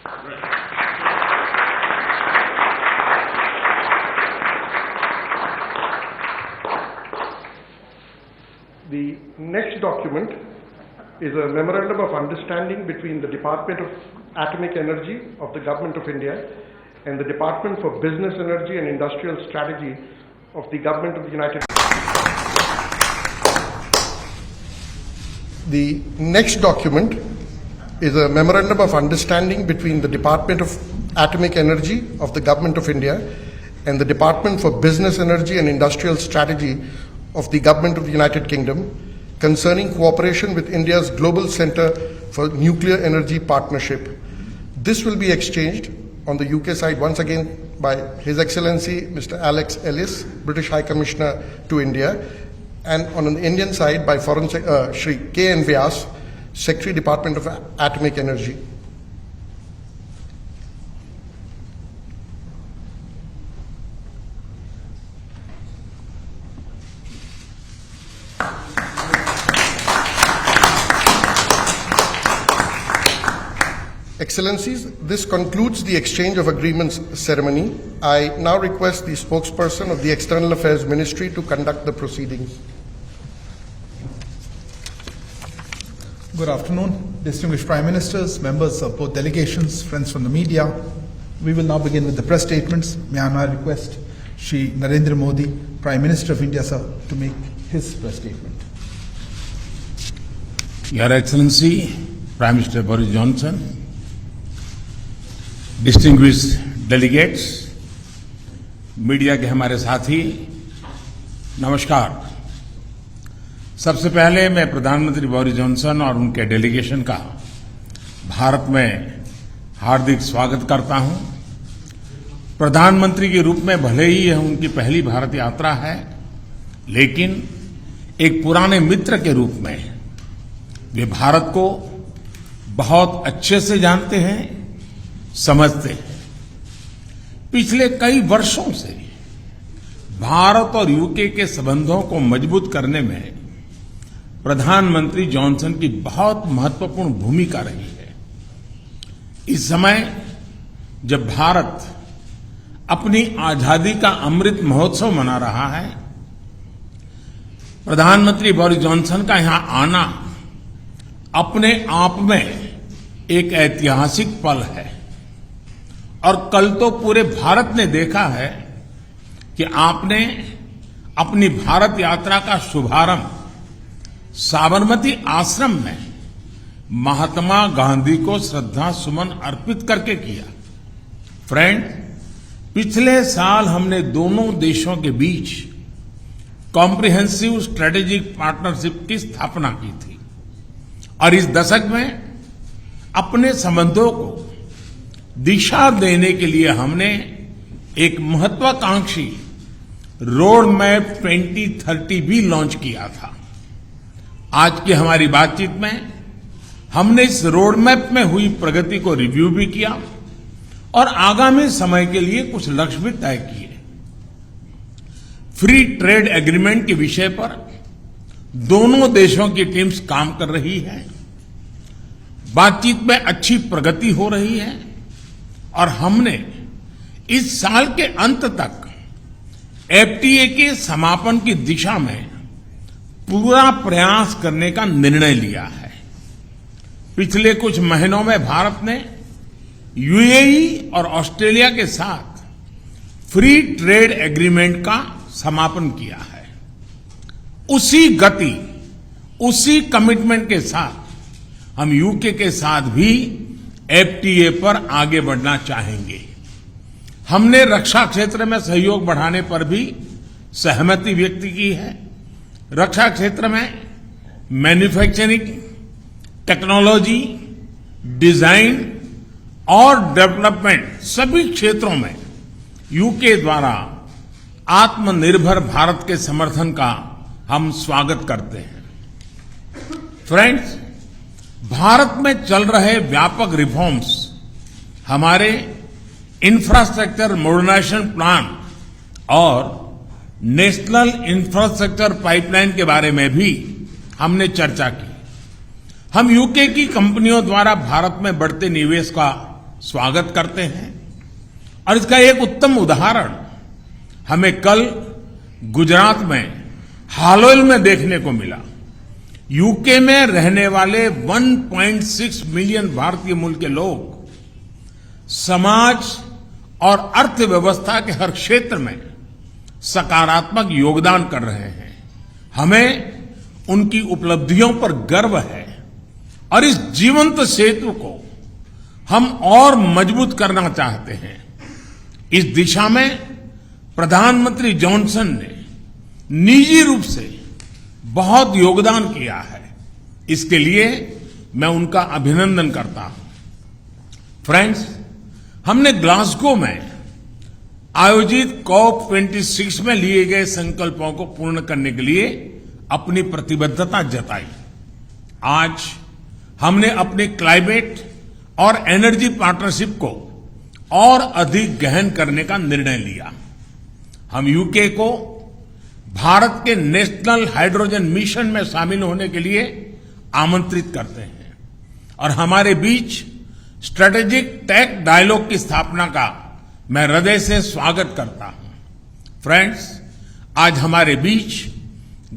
The next document is a memorandum of understanding between the Department of Atomic Energy of the Government of India and the Department for Business Energy and Industrial Strategy of the Government of the United States. The next document is a memorandum of understanding between the Department of Atomic Energy of the Government of India and the Department for Business Energy and Industrial Strategy of the Government of the United Kingdom concerning cooperation with India's Global Centre for Nuclear Energy Partnership. This will be exchanged on the UK side once again by His Excellency Mr. Alex Ellis, British High Commissioner to India, and on the Indian side by Foreign Shri K.N. Vyas, Secretary, Department of Atomic Energy. Excellencies, this concludes the exchange of agreements ceremony. I now request the spokesperson of the External Affairs Ministry to conduct the proceedings. Good afternoon, distinguished Prime Ministers, members of both delegations, friends from the media. We will now begin with the press statements. May I now request Shri Narendra Modi, Prime Minister of India, sir, to make his press statement. Your Excellency, Prime Minister Boris Johnson, distinguished delegates, media के हमारे साथी, नमस्कार। सबसे पहले मैं प्रधानमंत्री Boris Johnson और उनके डेलीगेशन का भारत में हार्दिक स्वागत करता हूं। प्रधानमंत्री के रूप में भले ही यह उनकी पहली भारत यात्रा है, लेकिन एक पुराने मित्र के रूप में वे भारत को बहुत अच्छे से जानते हैं, समझते हैं। पिछले कई वर्षों से भारत और यूके के संबंधों को मजबूत करने में प्रधानमंत्री जॉनसन की बहुत महत्वपूर्ण भूमिका रही है। इस समय जब भारत अपनी आजादी का अमृत महोत्सव मना रहा है, प्रधानमंत्री बोरिस जॉनसन का यहां आना अपने आप में एक ऐतिहासिक पल है। और कल तो पूरे भारत ने देखा है कि आपने अपनी भारत यात्रा का शुभारंभ साबरमती आश्रम में महात्मा गांधी को श्रद्धा सुमन अर्पित करके किया। फ्रेंड, पिछले साल हमने दोनों देशों के बीच कॉम्प्रिहेंसिव स्ट्रेटेजिक पार्टनरशिप की स्थापना की थी और इस दशक में अपने संबंधों को दिशा देने के लिए हमने एक महत्वाकांक्षी रोड मैप 2030 भी लॉन्च किया था। आज की हमारी बातचीत में हमने इस रोड मैप में हुई प्रगति को रिव्यू भी किया और आगामी समय के लिए कुछ लक्ष्य भी तय किए। फ्री ट्रेड एग्रीमेंट के विषय पर दोनों देशों की टीम्स काम कर रही है। बातचीत में अच्छी प्रगति हो रही है और हमने इस साल के अंत तक एफटीए के समापन की दिशा में पूरा प्रयास करने का निर्णय लिया है। पिछले कुछ महीनों में भारत ने यूएई और ऑस्ट्रेलिया के साथ फ्री ट्रेड एग्रीमेंट का समापन किया है। उसी गति, उसी कमिटमेंट के साथ हम यूके के साथ भी एफटीए पर आगे बढ़ना चाहेंगे। हमने रक्षा क्षेत्र में सहयोग बढ़ाने पर भी सहमति व्यक्त की है। रक्षा क्षेत्र में मैन्युफैक्चरिंग, टेक्नोलॉजी, डिजाइन और डेवलपमेंट सभी क्षेत्रों में यूके द्वारा आत्मनिर्भर भारत के समर्थन का हम स्वागत करते हैं। फ्रेंड्स, भारत में चल रहे व्यापक रिफॉर्म्स हमारे इंफ्रास्ट्रक्चर मॉडर्नाइजेशन प्लान और नेशनल इंफ्रास्ट्रक्चर पाइपलाइन के बारे में भी हमने चर्चा की। हम यूके की कंपनियों द्वारा भारत में बढ़ते निवेश का स्वागत करते हैं। और इसका एक उत्तम उदाहरण हमें कल गुजरात में हालोल में देखने को मिला। यूके में रहने वाले 1.6 मिलियन भारतीय मूल के लोग समाज और अर्थव्यवस्था के हर क्षेत्र में सकारात्मक योगदान कर रहे हैं। हमें उनकी उपलब्धियों पर गर्व है और इस जीवंत सेतु को हम और मजबूत करना चाहते हैं। इस दिशा में प्रधानमंत्री जॉनसन ने निजी रूप से बहुत योगदान किया है। इसके लिए मैं उनका अभिनंदन करता हूं। फ्रेंड्स, हमने ग्लासगो में आयोजित COP26 में लिए गए संकल्पों को पूर्ण करने के लिए अपनी प्रतिबद्धता जताई। आज हमने अपने क्लाइमेट और एनर्जी पार्टनरशिप को और अधिक गहन करने का निर्णय लिया। हम यूके को भारत के नेशनल हाइड्रोजन मिशन में शामिल होने के लिए आमंत्रित करते हैं और हमारे बीच स्ट्रेटेजिक टेक डायलॉग की स्थापना का मैं हृदय से स्वागत करता हूं। फ्रेंड्स, आज हमारे बीच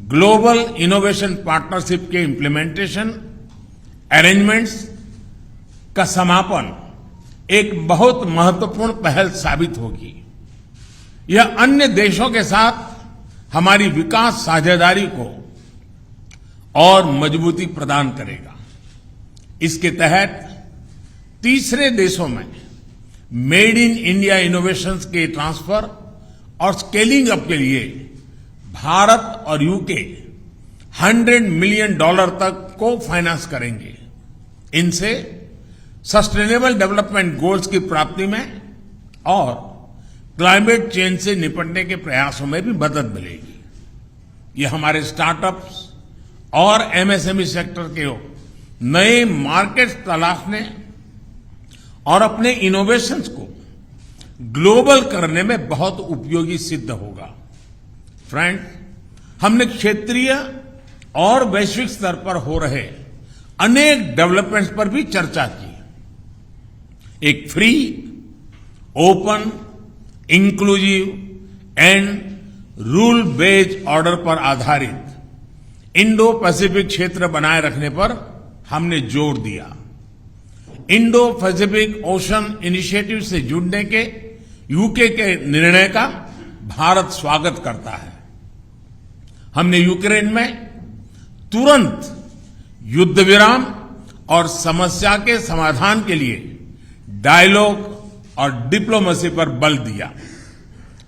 ग्लोबल इनोवेशन पार्टनरशिप के इम्प्लीमेंटेशन अरेंजमेंट्स का समापन एक बहुत महत्वपूर्ण पहल साबित होगी। यह अन्य देशों के साथ हमारी विकास साझेदारी को और मजबूती प्रदान करेगा। इसके तहत तीसरे देशों में मेड इन इंडिया इनोवेशंस के ट्रांसफर और स्केलिंग अप के लिए भारत और यूके $100 मिलियन तक को फाइनेंस करेंगे। इनसे सस्टेनेबल डेवलपमेंट गोल्स की प्राप्ति में और क्लाइमेट चेंज से निपटने के प्रयासों में भी मदद मिलेगी। ये हमारे स्टार्टअप्स और एमएसएमई सेक्टर के नए मार्केट्स तलाशने और अपने इनोवेशंस को ग्लोबल करने में बहुत उपयोगी सिद्ध होगा। फ्रेंड, हमने क्षेत्रीय और वैश्विक स्तर पर हो रहे अनेक डेवलपमेंट्स पर भी चर्चा की। एक free, open, inclusive and rule based order पर आधारित इंडो पैसिफिक क्षेत्र बनाए रखने पर हमने जोर दिया। इंडो पैसिफिक ओशन इनिशिएटिव से जुड़ने के यूके के निर्णय का भारत स्वागत करता है। हमने यूक्रेन में तुरंत युद्ध विराम और समस्या के समाधान के लिए डायलॉग और डिप्लोमेसी पर बल दिया।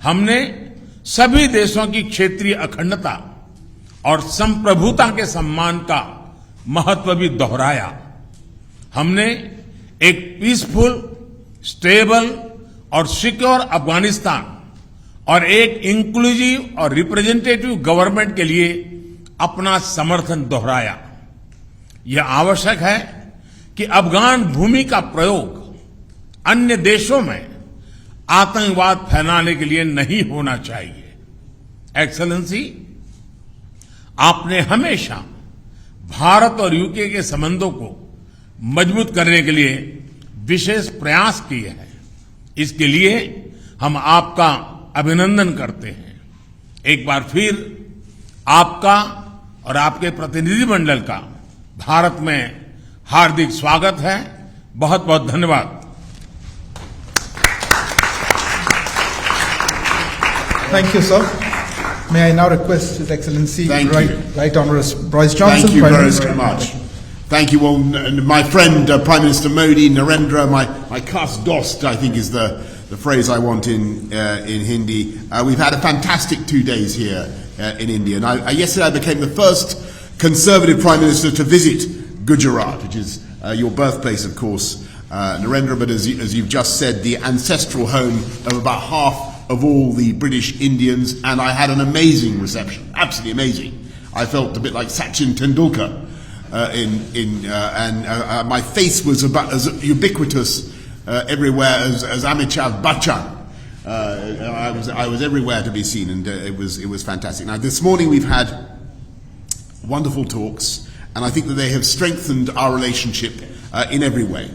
हमने सभी देशों की क्षेत्रीय अखंडता और संप्रभुता के सम्मान का महत्व भी दोहराया। हमने एक पीसफुल, स्टेबल और सिक्योर अफगानिस्तान और एक इंक्लूसिव और रिप्रेजेंटेटिव गवर्नमेंट के लिए अपना समर्थन दोहराया। यह आवश्यक है कि अफगान भूमि का प्रयोग अन्य देशों में आतंकवाद फैलाने के लिए नहीं होना चाहिए। एक्सेलेंसी, आपने हमेशा भारत और यूके के संबंधों को मजबूत करने के लिए विशेष प्रयास किए हैं। इसके लिए हम आपका अभिनंदन करते हैं। एक बार फिर आपका और आपके प्रतिनिधिमंडल का भारत में हार्दिक स्वागत है। बहुत बहुत धन्यवाद। Thank you, sir. May I now request His Excellency Right Honourable Boris Johnson. Thank you very much. Thank you all, my friend Prime Minister Modi, Narendra, my Kas Dost, I think is the phrase I want in Hindi. We've had a fantastic 2 days here in India, and yesterday I became the first Conservative Prime Minister to visit Gujarat, which is your birthplace, of course, Narendra, but as you've just said, the ancestral home of about half of all the British Indians, and I had an amazing reception, absolutely amazing. I felt a bit like Sachin Tendulkar, and my face was about as ubiquitous everywhere as Amitabh Bachchan. I was everywhere to be seen, and it was fantastic. Now this morning we've had wonderful talks, and I think that they have strengthened our relationship in every way.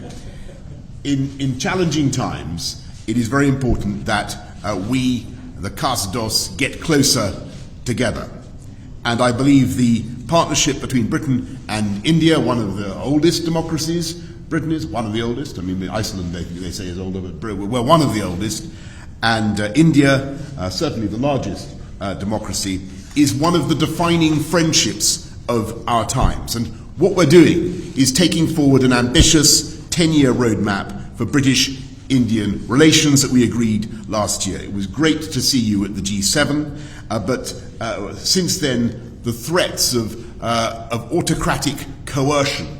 in challenging times, it is very important that we, the Kasdos, get closer together. And I believe the partnership between Britain and India, one of the oldest democracies, Britain is one of the oldest, I mean Iceland they say is older, but we're one of the oldest, and India, certainly the largest democracy, is one of the defining friendships of our times. And what we're doing is taking forward an ambitious 10-year roadmap for British-Indian relations that we agreed last year. It was great to see you at the G7, but since then the threats of autocratic coercion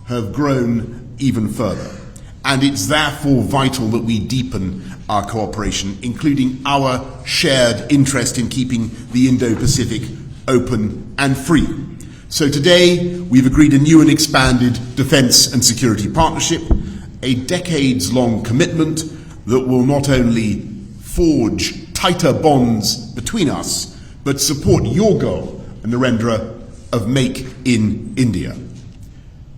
have grown even further. And it's therefore vital that we deepen our cooperation, including our shared interest in keeping the Indo-Pacific open and free. So today, we've agreed a new and expanded defence and security partnership, a decades-long commitment that will not only forge tighter bonds between us, but support your goal, Narendra, of Make in India.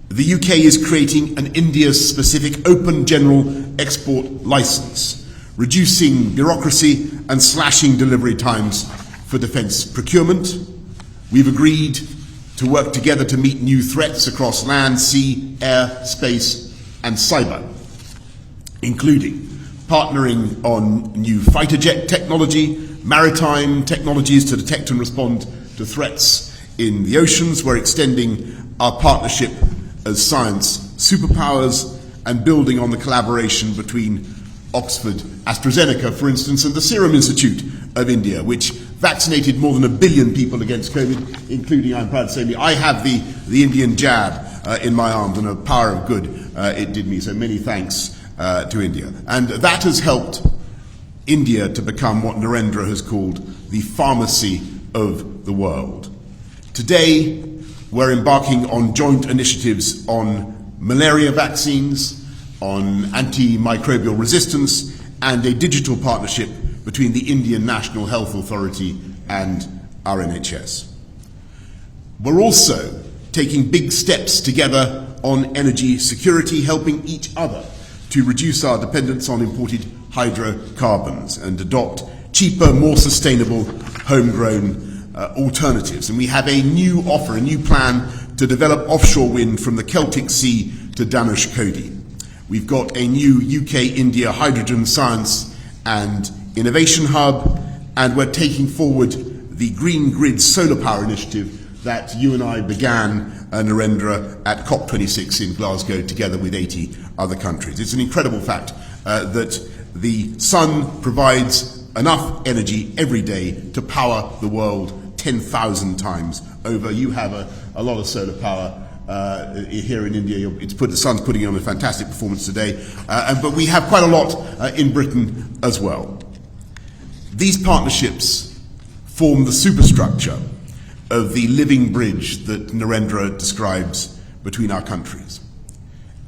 The UK is creating an India-specific open general export licence, reducing bureaucracy and slashing delivery times for defence procurement. We've agreed to work together to meet new threats across land, sea, air, space and cyber, including partnering on new fighter jet technology, maritime technologies to detect and respond to threats in the oceans. We're extending our partnership as science superpowers and building on the collaboration between Oxford AstraZeneca, for instance, and the Serum Institute of India, which vaccinated more than 1 billion people against COVID, including, I'm proud to say, I have the Indian jab in my arm, and a power of good it did me. So many thanks to India. And that has helped India to become what Narendra has called the pharmacy of the world. Today, we're embarking on joint initiatives on malaria vaccines, on antimicrobial resistance, and a digital partnership between the Indian National Health Authority and our NHS. We're also taking big steps together on energy security, helping each other to reduce our dependence on imported hydrocarbons and adopt cheaper, more sustainable, homegrown alternatives. And we have a new offer, a new plan to develop offshore wind from the Celtic Sea to Dhanushkodi. We've got a new UK-India hydrogen science and innovation hub, and we're taking forward the Green Grid solar power initiative that you and I began, Narendra, at COP26 in Glasgow together with 80 other countries. It's an incredible fact that the sun provides enough energy every day to power the world 10,000 times over. You have a lot of solar power here in India. The sun's putting on a fantastic performance today, but we have quite a lot in Britain as well. These partnerships form the superstructure of the living bridge that Narendra describes between our countries.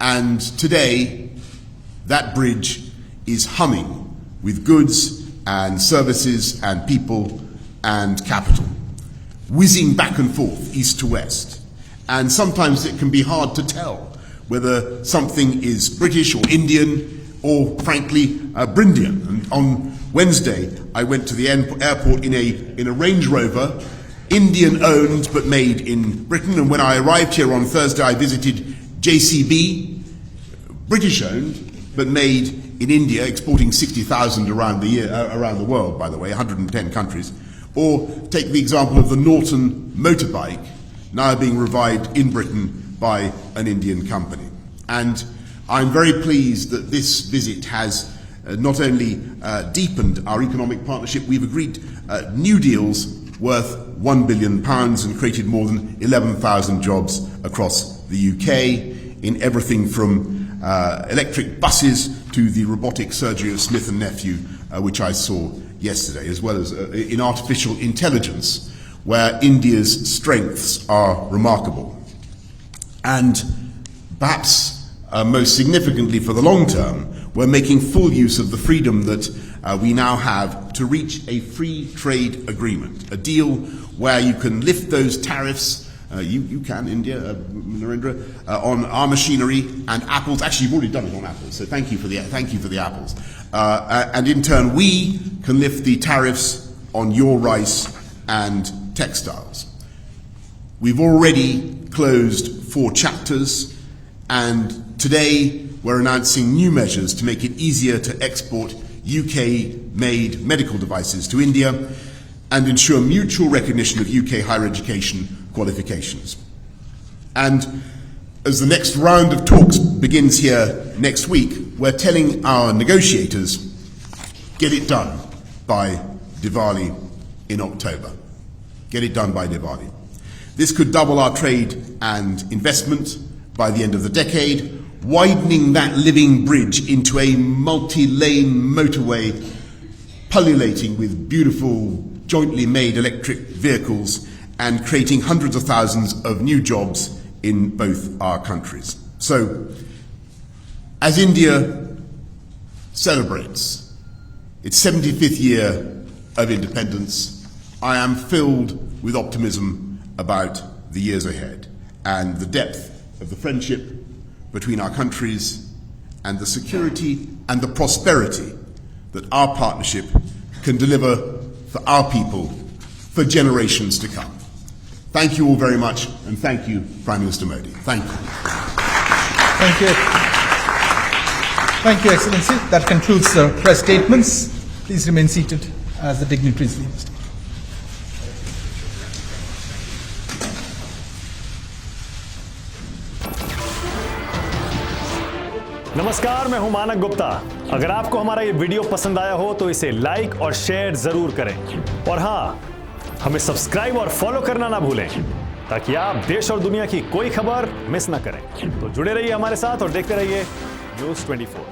And today, that bridge is humming with goods and services and people and capital, whizzing back and forth, east to west. And sometimes it can be hard to tell whether something is British or Indian or, frankly, Brindian. And on Wednesday, I went to the airport in a Range Rover, Indian-owned but made in Britain. And when I arrived here on Thursday, I visited JCB, British-owned but made in India, exporting 60,000 around the world, by the way, 110 countries. Or take the example of the Norton motorbike, now being revived in Britain by an Indian company. And I'm very pleased that this visit has not only deepened our economic partnership, we've agreed new deals worth £1 billion and created more than 11,000 jobs across the UK in everything from electric buses to the robotic surgery of Smith & Nephew, which I saw yesterday, as well as in artificial intelligence, where India's strengths are remarkable. And perhaps most significantly for the long term, we're making full use of the freedom that we now have to reach a free trade agreement, a deal where you can lift those tariffs you can, India, Narendra, on our machinery and apples. Actually, you've already done it on apples, so thank you for the apples. And in turn, we can lift the tariffs on your rice and textiles. We've already closed 4 chapters, and today we're announcing new measures to make it easier to export UK-made medical devices to India and ensure mutual recognition of UK higher education qualifications. And as the next round of talks begins here next week, we're telling our negotiators, get it done by Diwali in October. Get it done by Diwali. This could double our trade and investment by the end of the decade, widening that living bridge into a multi-lane motorway pullulating with beautiful jointly made electric vehicles and creating hundreds of thousands of new jobs in both our countries. So, as India celebrates its 75th year of independence, I am filled with optimism about the years ahead and the depth of the friendship between our countries and the security and the prosperity that our partnership can deliver for our people for generations to come. Thank you all very much, and thank you, Prime Minister Modi. Thank you. Thank you. Thank you, Excellency. That concludes the press statements. Please remain seated as the dignitaries leave. नमस्कार, मैं हूं मानक गुप्ता। अगर आपको हमारा ये video पसंद आया हो तो इसे लाइक और शेयर जरूर करें, और हां, हमें सब्सक्राइब और फॉलो करना ना भूलें ताकि आप देश और दुनिया की कोई खबर मिस ना करें। तो जुड़े रहिए हमारे साथ और देखते रहिए News24।